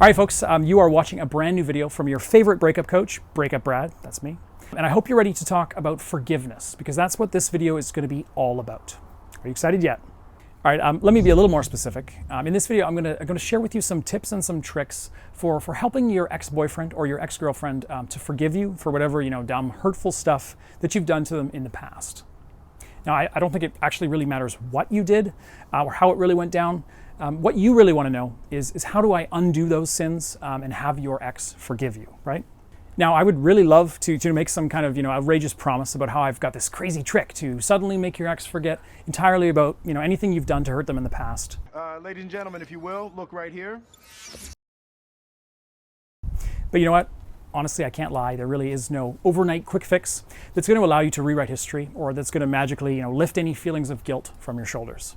All right, folks, you are watching a brand new video from your favorite breakup coach, Breakup Brad, that's me. And I hope you're ready to talk about forgiveness, because that's what this video is going to be all about. Are you excited yet? All right, let me be a little more specific. In this video, I'm going to share with you some tips and some tricks for helping your ex-boyfriend or your ex-girlfriend to forgive you for whatever, dumb, hurtful stuff that you've done to them in the past. Now, I don't think it actually really matters what you did or how it really went down. What you really want to know is how do I undo those sins and have your ex forgive you, right? Now, I would really love to make some kind of outrageous promise about how I've got this crazy trick to suddenly make your ex forget entirely about anything you've done to hurt them in the past. Ladies and gentlemen, if you will, look right here. But you know what? Honestly, I can't lie. There really is no overnight quick fix that's going to allow you to rewrite history or that's going to magically lift any feelings of guilt from your shoulders.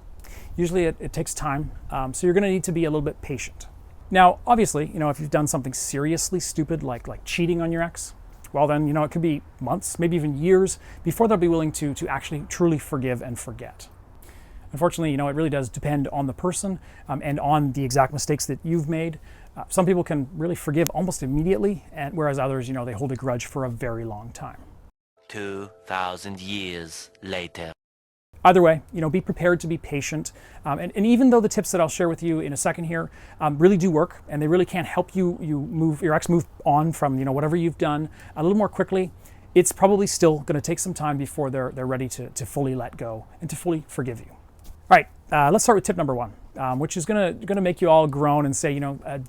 Usually it takes time, so you're going to need to be a little bit patient. Now, obviously, if you've done something seriously stupid like cheating on your ex, well then, it could be months, maybe even years before they'll be willing to actually truly forgive and forget. Unfortunately, it really does depend on the person and on the exact mistakes that you've made. Some people can really forgive almost immediately, whereas others, they hold a grudge for a very long time. 2,000 years later. Either way, be prepared to be patient. And even though the tips that I'll share with you in a second here really do work, and they really can help your ex move on from whatever you've done a little more quickly, it's probably still going to take some time before they're ready to fully let go and to fully forgive you. All right, let's start with tip number one, which is gonna make you all groan and say,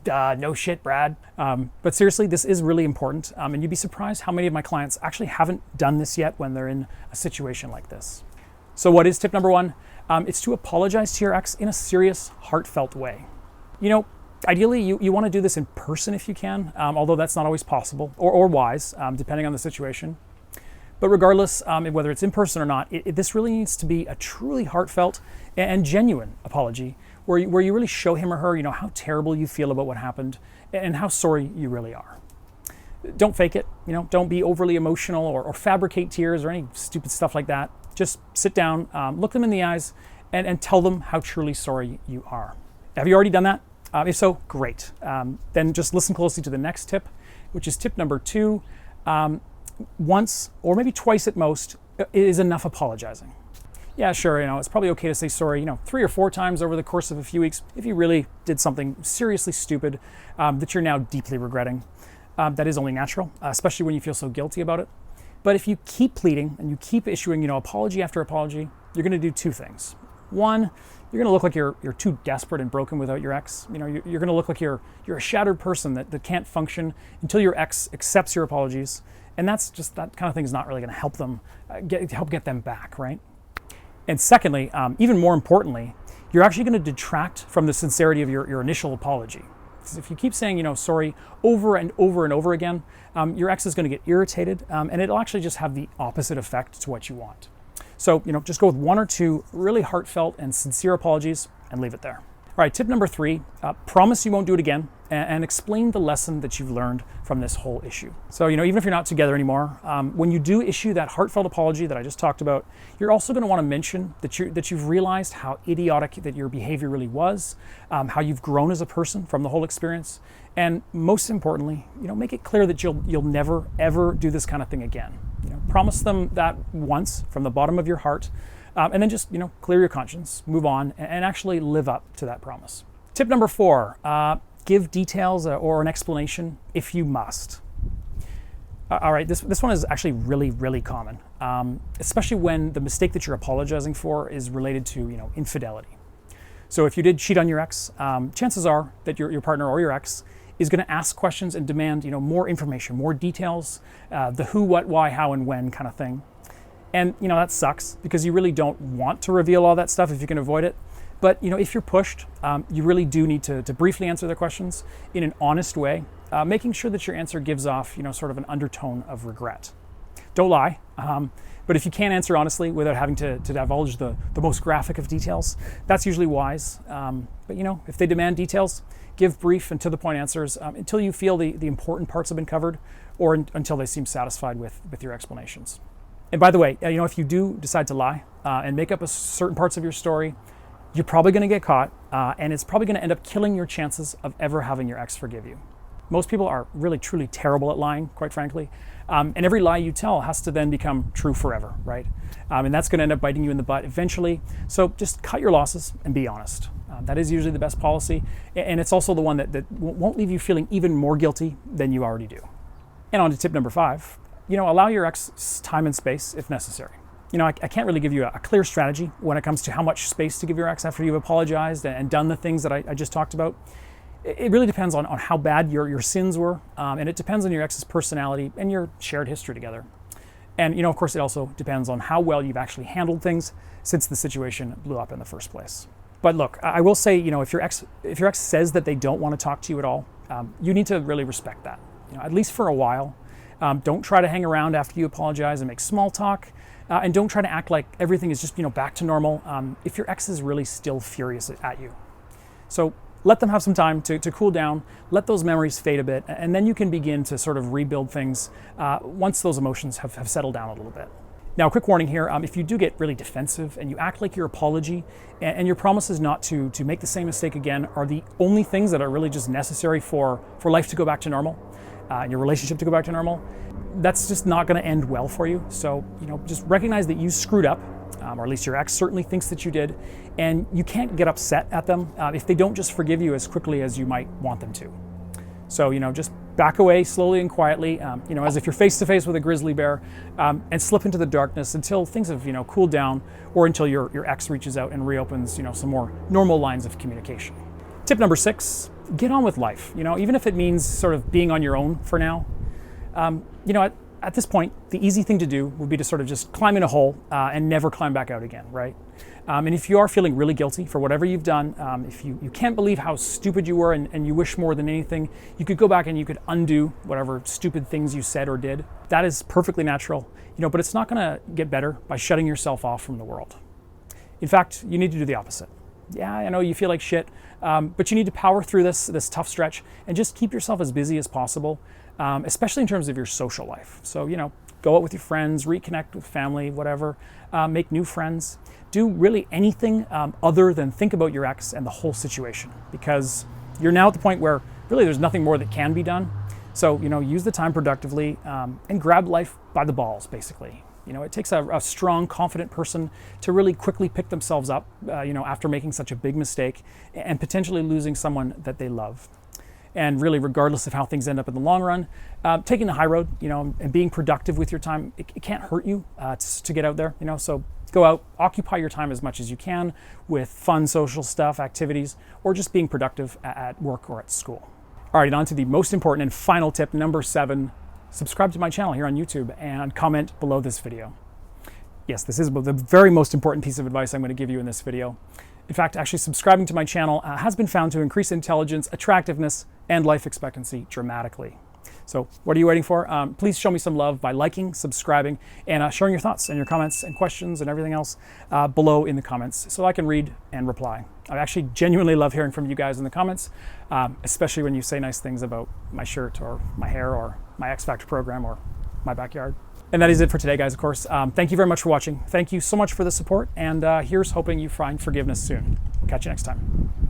duh, no shit, Brad. But seriously, this is really important, and you'd be surprised how many of my clients actually haven't done this yet when they're in a situation like this. So what is tip number one? It's to apologize to your ex in a serious, heartfelt way. Ideally, you want to do this in person if you can, although that's not always possible or wise, depending on the situation. But regardless, whether it's in person or not, this really needs to be a truly heartfelt and genuine apology where you really show him or her, how terrible you feel about what happened and how sorry you really are. Don't fake it, don't be overly emotional or fabricate tears or any stupid stuff like that. Just sit down, look them in the eyes, and tell them how truly sorry you are. Have you already done that? If so, great. Then just listen closely to the next tip, which is tip number two. Once or maybe twice at most is enough apologizing. Yeah, sure, it's probably okay to say sorry, 3 or 4 times over the course of a few weeks if you really did something seriously stupid that you're now deeply regretting. That is only natural, especially when you feel so guilty about it. But if you keep pleading and you keep issuing, apology after apology, you're going to do 2 things. One, you're going to look like you're too desperate and broken without your ex. You're going to look like you're a shattered person that can't function until your ex accepts your apologies. And that kind of thing is not really going to help them get them back, right? And secondly, even more importantly, you're actually going to detract from the sincerity of your initial apology. If you keep saying, sorry over and over and over again, your ex is going to get irritated, and it'll actually just have the opposite effect to what you want. So, just go with 1 or 2 really heartfelt and sincere apologies and leave it there. All right, tip number 3, promise you won't do it again and explain the lesson that you've learned from this whole issue. So, even if you're not together anymore, when you do issue that heartfelt apology that I just talked about, you're also going to want to mention that you've realized how idiotic that your behavior really was, how you've grown as a person from the whole experience, and most importantly, make it clear that you'll never ever do this kind of thing again. Promise them that once from the bottom of your heart. And then just, clear your conscience, move on, and actually live up to that promise. Tip number 4, give details or an explanation if you must. All right, this one is actually really, really common, especially when the mistake that you're apologizing for is related to, infidelity. So if you did cheat on your ex, chances are that your partner or your ex is going to ask questions and demand, more information, more details, the who, what, why, how, and when kind of thing. And, that sucks because you really don't want to reveal all that stuff if you can avoid it. But, if you're pushed, you really do need to briefly answer their questions in an honest way, making sure that your answer gives off, sort of an undertone of regret. Don't lie. But if you can't answer honestly without having to divulge the most graphic of details, that's usually wise. But, if they demand details, give brief and to the point answers until you feel the important parts have been covered or until they seem satisfied with your explanations. And by the way, if you do decide to lie and make up certain parts of your story, you're probably going to get caught, and it's probably going to end up killing your chances of ever having your ex forgive you. Most people are really, truly terrible at lying, quite frankly. And every lie you tell has to then become true forever, right? And that's going to end up biting you in the butt eventually. So just cut your losses and be honest. That is usually the best policy. And it's also the one that won't leave you feeling even more guilty than you already do. And on to tip number 5, allow your ex time and space if necessary. I can't really give you a clear strategy when it comes to how much space to give your ex after you've apologized and done the things that I just talked about. It really depends on how bad your sins were, and it depends on your ex's personality and your shared history together. And of course, it also depends on how well you've actually handled things since the situation blew up in the first place. But look, I will say, if your ex says that they don't want to talk to you at all, you need to really respect that. At least for a while. Don't try to hang around after you apologize and make small talk, and don't try to act like everything is just back to normal if your ex is really still furious at you. So let them have some time to cool down, let those memories fade a bit, and then you can begin to sort of rebuild things once those emotions have settled down a little bit. Now, a quick warning here, if you do get really defensive and you act like your apology and your promises not to make the same mistake again are the only things that are really just necessary for life to go back to normal, and your relationship to go back to normal, that's just not going to end well for you. So, just recognize that you screwed up, or at least your ex certainly thinks that you did, and you can't get upset at them if they don't just forgive you as quickly as you might want them to. So, just back away slowly and quietly, as if you're face to face with a grizzly bear, and slip into the darkness until things have, cooled down, or until your ex reaches out and reopens, some more normal lines of communication. Tip number 6, get on with life. Even if it means sort of being on your own for now. At this point, the easy thing to do would be to sort of just climb in a hole and never climb back out again, right? And if you are feeling really guilty for whatever you've done, if you can't believe how stupid you were and you wish more than anything, you could go back and you could undo whatever stupid things you said or did. That is perfectly natural, but it's not going to get better by shutting yourself off from the world. In fact, you need to do the opposite. Yeah, I know you feel like shit, but you need to power through this tough stretch and just keep yourself as busy as possible, especially in terms of your social life. So, go out with your friends, reconnect with family, whatever, make new friends. Do really anything other than think about your ex and the whole situation, because you're now at the point where really there's nothing more that can be done. So, use the time productively and grab life by the balls, basically. It takes a strong, confident person to really quickly pick themselves up, after making such a big mistake and potentially losing someone that they love. And really, regardless of how things end up in the long run, taking the high road, and being productive with your time, it can't hurt you to get out there, So go out, occupy your time as much as you can with fun social stuff, activities, or just being productive at work or at school. All right, on to the most important and final tip, number 7. Subscribe to my channel here on YouTube and comment below this video. Yes, this is the very most important piece of advice I'm going to give you in this video. In fact, actually subscribing to my channel has been found to increase intelligence, attractiveness, and life expectancy dramatically. So what are you waiting for? Please show me some love by liking, subscribing, and sharing your thoughts and your comments and questions and everything else below in the comments so I can read and reply. I actually genuinely love hearing from you guys in the comments, especially when you say nice things about my shirt or my hair or my X Factor program or my backyard. And that is it for today, guys, of course. Thank you very much for watching. Thank you so much for the support, and here's hoping you find forgiveness soon. We'll catch you next time.